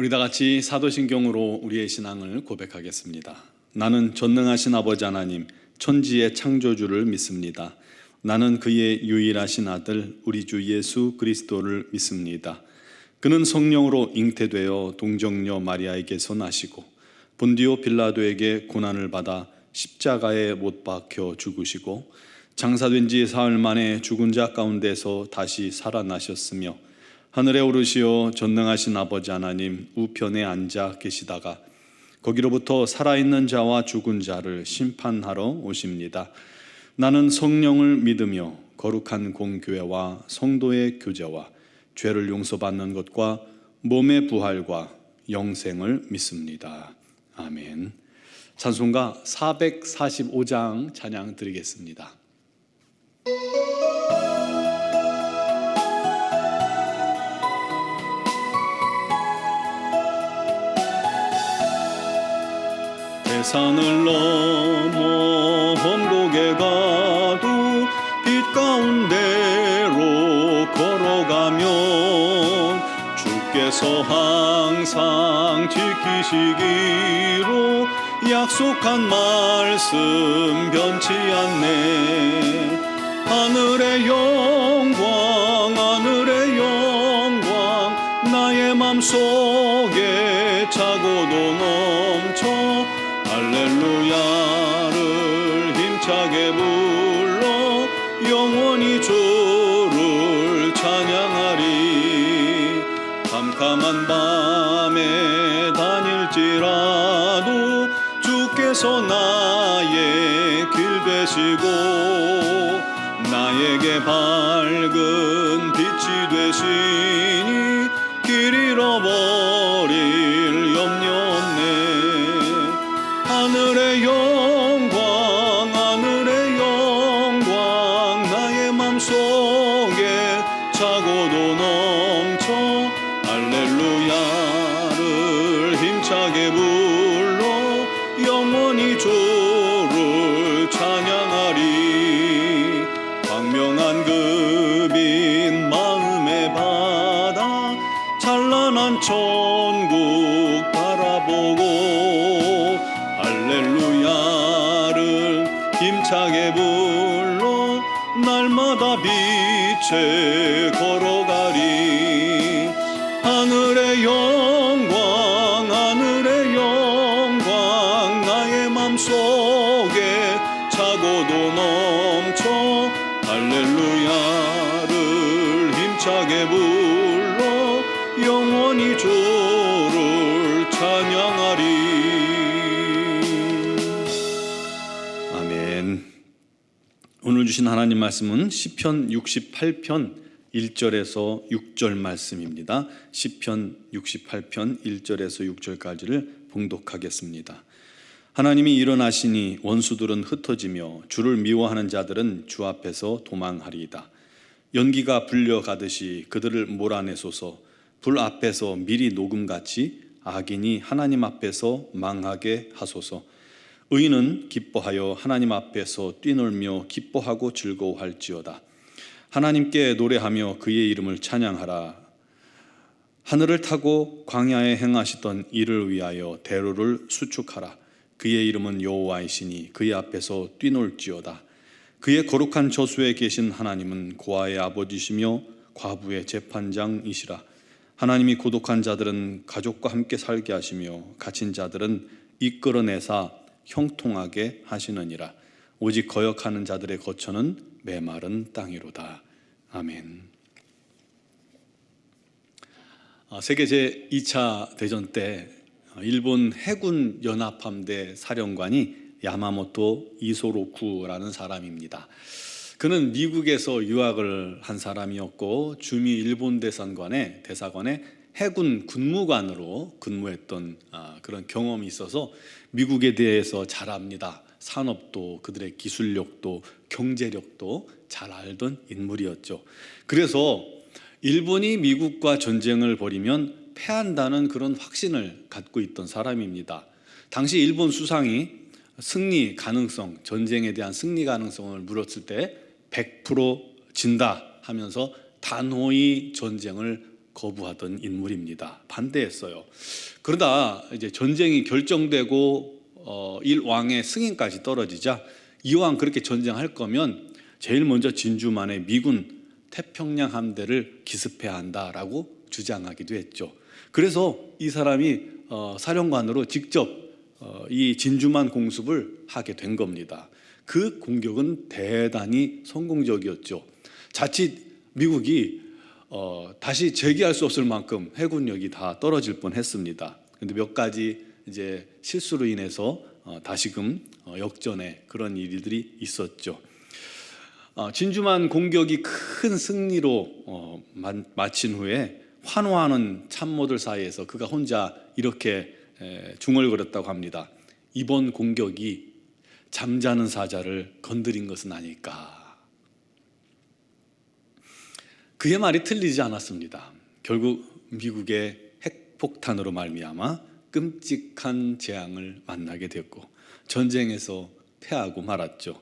우리 다 같이 사도신경으로 우리의 신앙을 고백하겠습니다. 나는 전능하신 아버지 하나님, 천지의 창조주를 믿습니다. 나는 그의 유일하신 아들 우리 주 예수 그리스도를 믿습니다. 그는 성령으로 잉태되어 동정녀 마리아에게서 나시고 본디오 빌라도에게 고난을 받아 십자가에 못 박혀 죽으시고 장사된 지 사흘 만에 죽은 자 가운데서 다시 살아나셨으며 하늘에 오르시어 전능하신 아버지 하나님 우편에 앉아 계시다가 거기로부터 살아있는 자와 죽은 자를 심판하러 오십니다. 나는 성령을 믿으며 거룩한 공교회와 성도의 교제와 죄를 용서받는 것과 몸의 부활과 영생을 믿습니다. 아멘. 찬송가 445장 찬양 드리겠습니다. 산을 넘어 험곡에 가도 빛 가운데로 걸어가면 주께서 항상 지키시기로 약속한 말씀 변치 않네. 하늘의 영광 하늘의 영광 나의 맘속에 차고도 넘쳐 할렐루야를 힘차게 불러 영원히 주를 찬양하리. 캄캄한 밤에 다닐지라도 주께서 나의 길 되시고 나에게 밝은 빛이 되시니 길 잃어버릴 염려 없네. 하늘의 영광 하늘의 영광 나의 맘속에 차고도 넘쳐 할렐루야를 힘차게 불러 영원히 주를 찬양하리. 광명한 그 빛 마음에 받아 찬란한 천국 바라보고 할렐루야를 힘차게 불러 날마다 빛에 걸어가리. 하늘의 영광 하늘의 영광 나의 맘속에 차고도 넘쳐 할렐루야를 힘차게 불러 영원히 주를 찬양하리. 오늘 주신 하나님 말씀은 시편 68편 1절에서 6절 말씀입니다. 시편 68편 1절에서 6절까지를 봉독하겠습니다. 하나님이 일어나시니 원수들은 흩어지며 주를 미워하는 자들은 주 앞에서 도망하리이다. 연기가 불려가듯이 그들을 몰아내소서. 불 앞에서 미리 녹음같이 악인이 하나님 앞에서 망하게 하소서. 의인은 기뻐하여 하나님 앞에서 뛰놀며 기뻐하고 즐거워할지어다. 하나님께 노래하며 그의 이름을 찬양하라. 하늘을 타고 광야에 행하시던 이를 위하여 대로를 수축하라. 그의 이름은 여호와이시니 그의 앞에서 뛰놀지어다. 그의 거룩한 저수에 계신 하나님은 고아의 아버지시며 과부의 재판장이시라. 하나님이 고독한 자들은 가족과 함께 살게 하시며 갇힌 자들은 이끌어내사 형통하게 하시느니라. 오직 거역하는 자들의 거처는 메마른 땅이로다. 아멘. 세계 제2차 대전 때 일본 해군 연합함대 사령관이 야마모토 이소로쿠라는 사람입니다. 그는 미국에서 유학을 한 사람이었고 주미 일본 대사관의 해군 군무관으로 근무했던 그런 경험이 있어서 미국에 대해서 잘 압니다. 산업도 그들의 기술력도 경제력도 잘 알던 인물이었죠. 그래서 일본이 미국과 전쟁을 벌이면 패한다는 그런 확신을 갖고 있던 사람입니다. 당시 일본 수상이 승리 가능성, 전쟁에 대한 승리 가능성을 물었을 때 100% 진다 하면서 단호히 전쟁을 거부하던 인물입니다. 반대했어요. 그러다 이제 전쟁이 결정되고 일왕의 승인까지 떨어지자 이왕 그렇게 전쟁할 거면 제일 먼저 진주만의 미군 태평양 함대를 기습해야 한다라고 주장하기도 했죠. 그래서 이 사람이 사령관으로 직접 이 진주만 공습을 하게 된 겁니다. 그 공격은 대단히 성공적이었죠. 자칫 미국이 다시 재기할 수 없을 만큼 해군력이 다 떨어질 뻔했습니다. 그런데 몇 가지 이제 실수로 인해서 다시금 역전의 그런 일들이 있었죠. 진주만 공격이 큰 승리로 마친 후에 환호하는 참모들 사이에서 그가 혼자 이렇게 중얼거렸다고 합니다. 이번 공격이 잠자는 사자를 건드린 것은 아닐까. 그의 말이 틀리지 않았습니다. 결국 미국의 핵폭탄으로 말미암아 끔찍한 재앙을 만나게 되었고 전쟁에서 패하고 말았죠.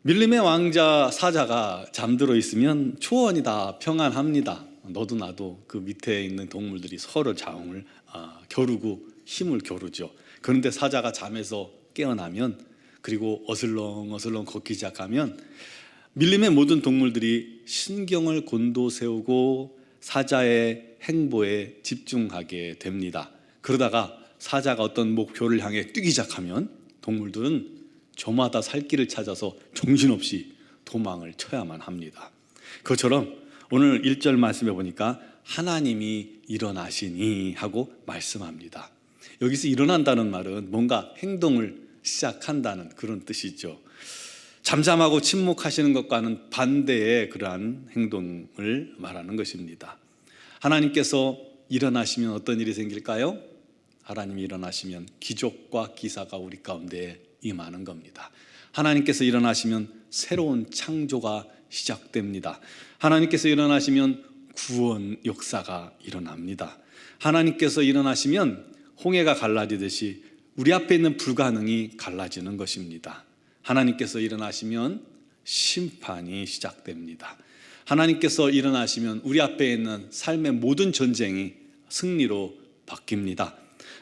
밀림의 왕자 사자가 잠들어 있으면 초원이 다 평안합니다. 너도 나도 그 밑에 있는 동물들이 서로 자웅을 겨루고 힘을 겨루죠. 그런데 사자가 잠에서 깨어나면 그리고 어슬렁어슬렁 걷기 시작하면 밀림의 모든 동물들이 신경을 곤도세우고 사자의 행보에 집중하게 됩니다. 그러다가 사자가 어떤 목표를 향해 뛰기 시작하면 동물들은 저마다 살 길을 찾아서 정신없이 도망을 쳐야만 합니다. 그것처럼 오늘 1절 말씀해 보니까 하나님이 일어나시니 하고 말씀합니다. 여기서 일어난다는 말은 뭔가 행동을 시작한다는 그런 뜻이죠. 잠잠하고 침묵하시는 것과는 반대의 그러한 행동을 말하는 것입니다. 하나님께서 일어나시면 어떤 일이 생길까요? 하나님이 일어나시면 기적과 기사가 우리 가운데 임하는 겁니다. 하나님께서 일어나시면 새로운 창조가 시작됩니다. 하나님께서 일어나시면 구원 역사가 일어납니다. 하나님께서 일어나시면 홍해가 갈라지듯이 우리 앞에 있는 불가능이 갈라지는 것입니다. 하나님께서 일어나시면 심판이 시작됩니다. 하나님께서 일어나시면 우리 앞에 있는 삶의 모든 전쟁이 승리로 바뀝니다.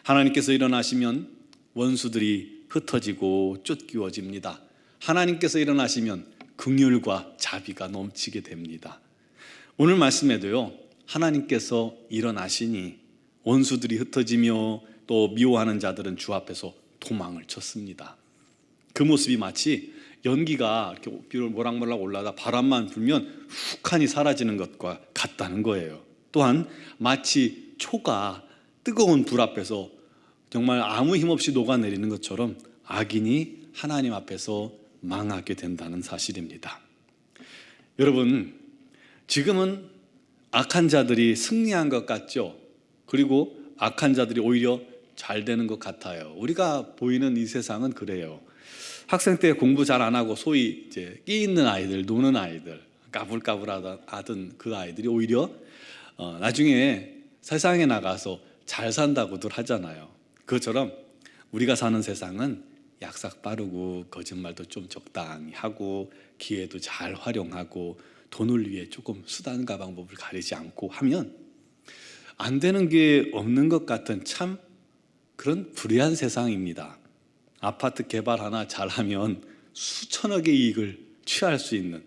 하나님께서 일어나시면 원수들이 흩어지고 쫓기워집니다. 하나님께서 일어나시면 긍휼과 자비가 넘치게 됩니다. 오늘 말씀에도요, 하나님께서 일어나시니 원수들이 흩어지며 또 미워하는 자들은 주 앞에서 도망을 쳤습니다. 그 모습이 마치 연기가 이렇게 비를 모락모락 올라다 바람만 불면 훅하니 사라지는 것과 같다는 거예요. 또한 마치 초가 뜨거운 불 앞에서 정말 아무 힘없이 녹아내리는 것처럼 악인이 하나님 앞에서 망하게 된다는 사실입니다. 여러분, 지금은 악한 자들이 승리한 것 같죠? 그리고 악한 자들이 오히려 잘 되는 것 같아요. 우리가 보이는 이 세상은 그래요. 학생 때 공부 잘 안 하고 소위 이제 끼 있는 아이들, 노는 아이들, 까불까불하던 그 아이들이 오히려 나중에 세상에 나가서 잘 산다고들 하잖아요. 그것처럼 우리가 사는 세상은 약삭 빠르고 거짓말도 좀 적당히 하고 기회도 잘 활용하고 돈을 위해 조금 수단과 방법을 가리지 않고 하면 안 되는 게 없는 것 같은 참 그런 불의한 세상입니다. 아파트 개발 하나 잘하면 수천억의 이익을 취할 수 있는,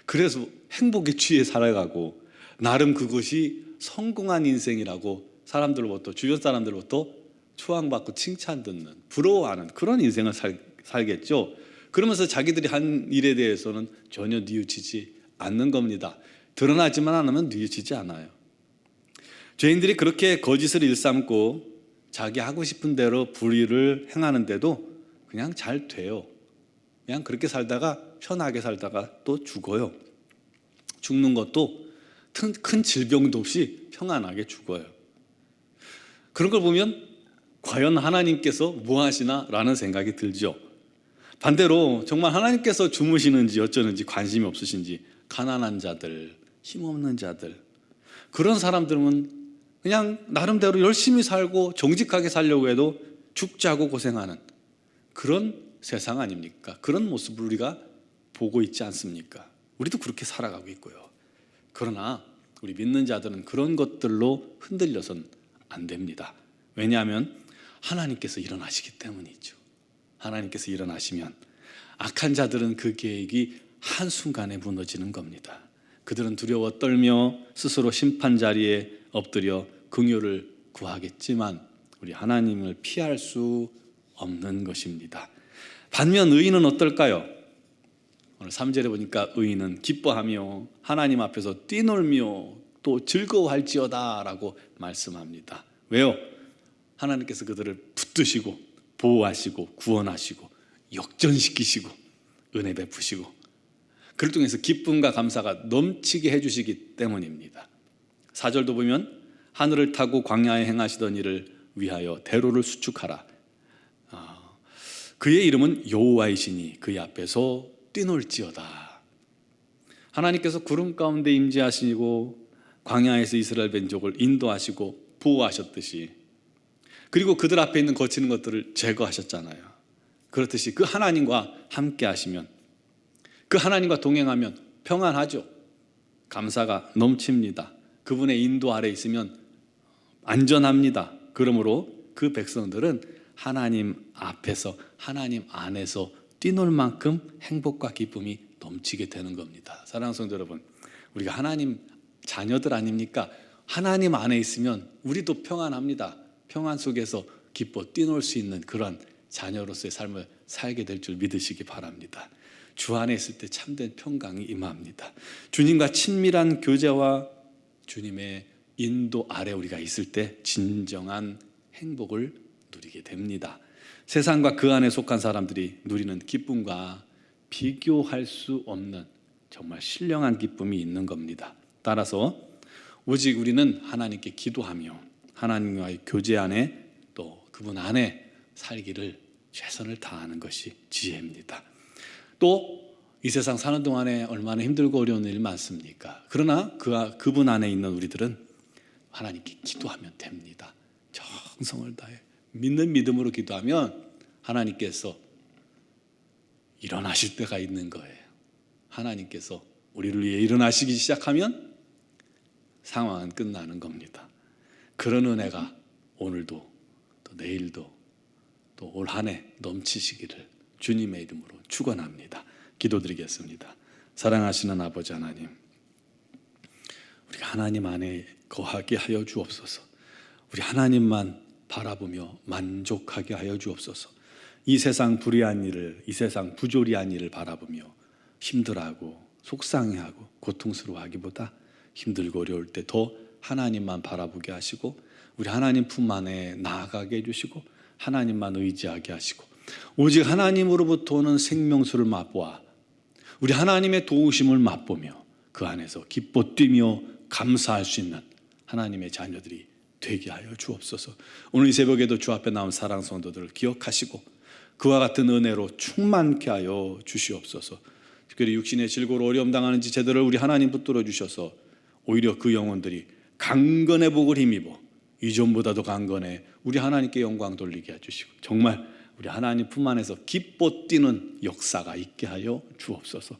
그래서 행복에 취해 살아가고 나름 그것이 성공한 인생이라고 사람들로부터, 주변 사람들로부터 초항받고 칭찬 듣는, 부러워하는 그런 인생을 살겠죠. 그러면서 자기들이 한 일에 대해서는 전혀 뉘우치지 않는 겁니다. 드러나지만 않으면 뉘우치지 않아요. 죄인들이 그렇게 거짓을 일삼고 자기 하고 싶은 대로 불의를 행하는데도 그냥 잘 돼요. 그냥 그렇게 살다가 편하게 살다가 또 죽어요. 죽는 것도 큰 질병도 없이 평안하게 죽어요. 그런 걸 보면 과연 하나님께서 뭐 하시나 라는 생각이 들죠. 반대로 정말 하나님께서 주무시는지 어쩌는지 관심이 없으신지 가난한 자들, 힘없는 자들, 그런 사람들은 그냥 나름대로 열심히 살고 정직하게 살려고 해도 죽자고 고생하는 그런 세상 아닙니까? 그런 모습을 우리가 보고 있지 않습니까? 우리도 그렇게 살아가고 있고요. 그러나 우리 믿는 자들은 그런 것들로 흔들려선 안 됩니다. 왜냐하면 하나님께서 일어나시기 때문이죠. 하나님께서 일어나시면 악한 자들은 그 계획이 한순간에 무너지는 겁니다. 그들은 두려워 떨며 스스로 심판 자리에 엎드려 긍휼을 구하겠지만 우리 하나님을 피할 수 없는 것입니다. 반면 의인은 어떨까요? 오늘 3절에 보니까 의인은 기뻐하며 하나님 앞에서 뛰놀며 또 즐거워할지어다 라고 말씀합니다. 왜요? 하나님께서 그들을 붙드시고 보호하시고 구원하시고 역전시키시고 은혜 베푸시고 그를 통해서 기쁨과 감사가 넘치게 해주시기 때문입니다. 4절도 보면 하늘을 타고 광야에 행하시던 이를 위하여 대로를 수축하라. 그의 이름은 여호와이시니 그의 앞에서 뛰놀지어다. 하나님께서 구름 가운데 임재하시고 광야에서 이스라엘 민족을 인도하시고 보호하셨듯이 그리고 그들 앞에 있는 거치는 것들을 제거하셨잖아요. 그렇듯이 그 하나님과 함께 하시면 그 하나님과 동행하면 평안하죠. 감사가 넘칩니다. 그분의 인도 아래 있으면 안전합니다. 그러므로 그 백성들은 하나님 앞에서 하나님 안에서 뛰놀 만큼 행복과 기쁨이 넘치게 되는 겁니다. 사랑하는 성도 여러분, 우리가 하나님 자녀들 아닙니까? 하나님 안에 있으면 우리도 평안합니다. 평안 속에서 기뻐 뛰놀 수 있는 그런 자녀로서의 삶을 살게 될 줄 믿으시기 바랍니다. 주 안에 있을 때 참된 평강이 임합니다. 주님과 친밀한 교제와 주님의 인도 아래 우리가 있을 때 진정한 행복을 누리게 됩니다. 세상과 그 안에 속한 사람들이 누리는 기쁨과 비교할 수 없는 정말 신령한 기쁨이 있는 겁니다. 따라서 오직 우리는 하나님께 기도하며 하나님과의 교제 안에 또 그분 안에 살기를 최선을 다하는 것이 지혜입니다. 또 이 세상 사는 동안에 얼마나 힘들고 어려운 일 많습니까? 그러나 그분 안에 있는 우리들은 하나님께 기도하면 됩니다. 정성을 다해 믿는 믿음으로 기도하면 하나님께서 일어나실 때가 있는 거예요. 하나님께서 우리를 위해 일어나시기 시작하면 상황은 끝나는 겁니다. 그런 은혜가 오늘도 또 내일도 또 올 한 해 넘치시기를 주님의 이름으로 축원합니다. 기도드리겠습니다. 사랑하시는 아버지 하나님, 우리가 하나님 안에 거하게 하여 주옵소서. 우리 하나님만 바라보며 만족하게 하여 주옵소서. 이 세상 불의한 일을, 이 세상 부조리한 일을 바라보며 힘들어하고 속상해하고 고통스러워하기보다 힘들고 어려울 때 더 하나님만 바라보게 하시고 우리 하나님 품 안에 나아가게 해주시고 하나님만 의지하게 하시고 오직 하나님으로부터 오는 생명수를 맛보아 우리 하나님의 도우심을 맛보며 그 안에서 기뻐 뛰며 감사할 수 있는 하나님의 자녀들이 되게 하여 주옵소서. 오늘 이 새벽에도 주 앞에 나온 사랑 성도들을 기억하시고 그와 같은 은혜로 충만케 하여 주시옵소서. 특별히 육신의 질고로 어려움 당하는 지체들을 우리 하나님 붙들어 주셔서 오히려 그 영혼들이 강건해 복을 힘입어 이전보다도 강건해 우리 하나님께 영광 돌리게 해주시고 정말 우리 하나님 품 안에서 기뻐 뛰는 역사가 있게 하여 주옵소서.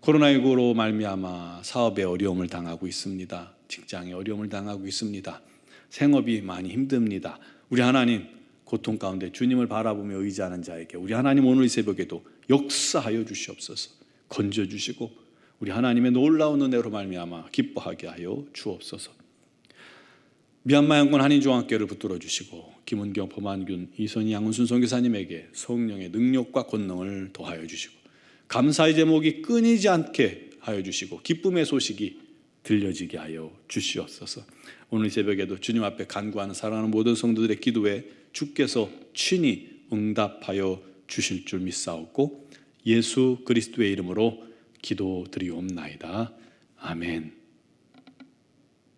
코로나19로 말미암아 사업에 어려움을 당하고 있습니다. 직장에 어려움을 당하고 있습니다. 생업이 많이 힘듭니다. 우리 하나님 고통 가운데 주님을 바라보며 의지하는 자에게 우리 하나님 오늘 이 새벽에도 역사하여 주시옵소서. 건져주시고 우리 하나님의 놀라운 은혜로 말미암아 기뻐하게 하여 주옵소서. 미얀마 양군 한인중앙교회를 붙들어 주시고 김은경, 범한균, 이선희, 양은순 선교사님에게 성령의 능력과 권능을 더하여 주시고 감사의 제목이 끊이지 않게 하여 주시고 기쁨의 소식이 들려지게 하여 주시옵소서. 오늘 새벽에도 주님 앞에 간구하는 사랑하는 모든 성도들의 기도에 주께서 친히 응답하여 주실 줄 믿사옵고 예수 그리스도의 이름으로 기도드리옵나이다. 아멘.